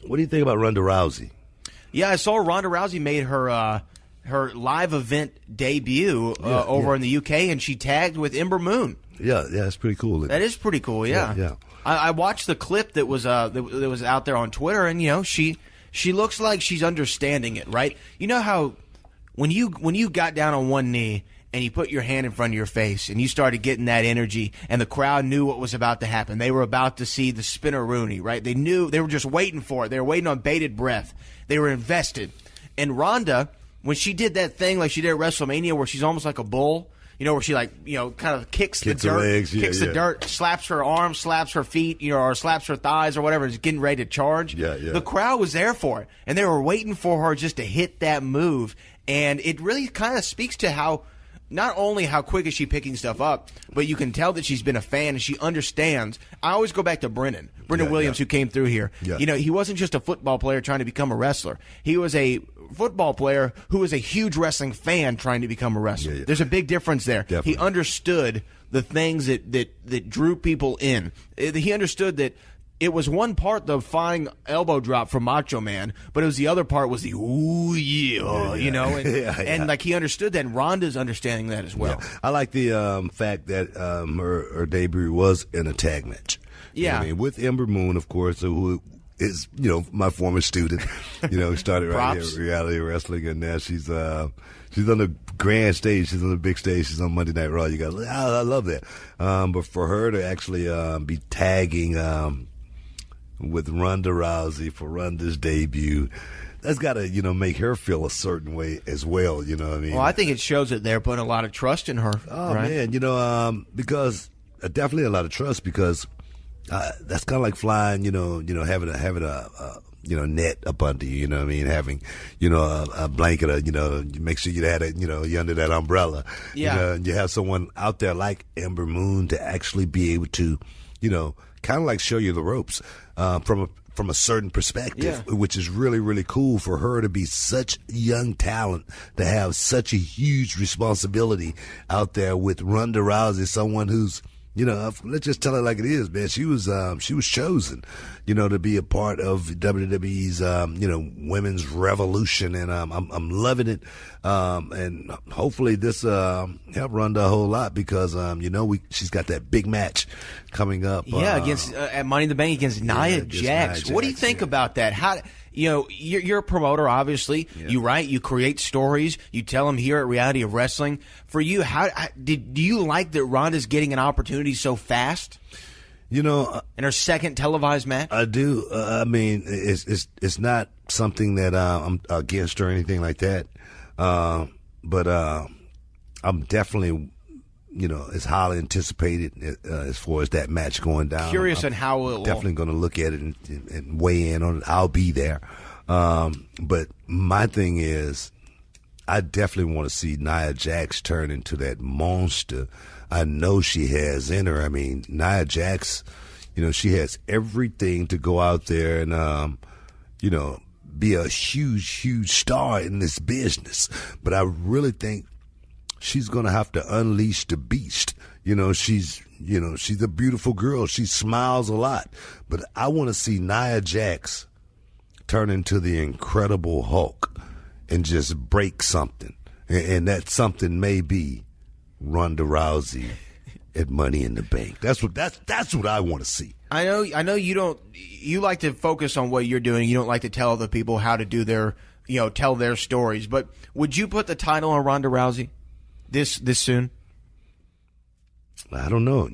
What do you think about Ronda Rousey? Yeah, I saw Ronda Rousey made her her live event debut over in the UK, and she tagged with Ember Moon. Yeah, that's pretty cool. That is pretty cool. Yeah. I watched the clip that was out there on Twitter, and she looks like she's understanding it, right? You know how when you got down on one knee and you put your hand in front of your face and you started getting that energy, and the crowd knew what was about to happen. They were about to see the Spinneroonie, right? They knew, they were just waiting for it. They were waiting on bated breath. They were invested. And Ronda, when she did that thing like she did at WrestleMania, where she's almost like a bull, where she kind of kicks the dirt, legs, the dirt, slaps her arms, slaps her feet, or slaps her thighs or whatever, is getting ready to charge. The crowd was there for it, and they were waiting for her just to hit that move. And it really kind of speaks to how, not only how quick is she picking stuff up, but you can tell that she's been a fan and she understands. I always go back to Brendan Williams, who came through here. He wasn't just a football player trying to become a wrestler. He was a football player who was a huge wrestling fan trying to become a wrestler. There's a big difference there. Definitely. He understood the things that drew people in. He understood that it was one part the flying elbow drop from Macho Man, but it was the other part was the ooh yeah, and like he understood that, and Ronda's understanding that as well. I like the fact that her debut was in a tag match. With Ember Moon, of course, who is my former student. Started right here at Reality Wrestling, and now she's on the grand stage. She's on the big stage. She's on Monday Night Raw. I love that. But for her to actually be tagging with Ronda Rousey for Ronda's debut, that's got to make her feel a certain way as well. You know what I mean? Well, I think it shows that they're putting a lot of trust in her. Oh right? Man, because definitely a lot of trust, because that's kind of like flying. Having a net up under you. You know what I mean? Having a blanket. Make sure you had it. You're under that umbrella. And you have someone out there like Ember Moon to actually be able to, kind of like show you the ropes from a certain perspective, which is really, really cool for her to be such young talent, to have such a huge responsibility out there with Ronda Rousey, someone who's, let's just tell it like it is, man. She was chosen, to be a part of WWE's, women's revolution, and I'm loving it. And hopefully this help Ronda a whole lot, because she's got that big match coming up. Against at Money in the Bank against Nia Jax. What do you think about that? How? You're a promoter, obviously. You write, you create stories, you tell them here at Reality of Wrestling. For you, do you like that Ronda's getting an opportunity so fast? In her second televised match? I do. I mean, it's not something that I'm against or anything like that. But I'm definitely, it's highly anticipated as far as that match going down. Curious on how it will. Definitely going to look at it and weigh in on it. I'll be there. But my thing is, I definitely want to see Nia Jax turn into that monster I know she has in her. I mean, Nia Jax, she has everything to go out there and, be a huge, huge star in this business. But I really think she's going to have to unleash the beast. She's a beautiful girl. She smiles a lot. But I want to see Nia Jax turn into the Incredible Hulk and just break something. And that something may be Ronda Rousey at Money in the Bank. That's what I want to see. I know you like to focus on what you're doing. You don't like to tell other people how to do their, tell their stories. But would you put the title on Ronda Rousey this soon? I don't know.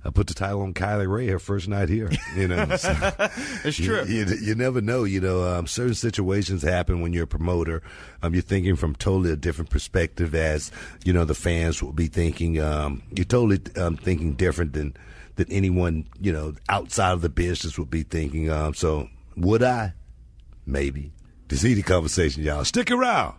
I put the title on Kylie Ray her first night here. So, it's true. You never know. Certain situations happen when you're a promoter. You're thinking from totally a different perspective, as the fans will be thinking. You're totally thinking different than anyone outside of the business would be thinking. So would I? Maybe. To see the conversation, y'all stick around.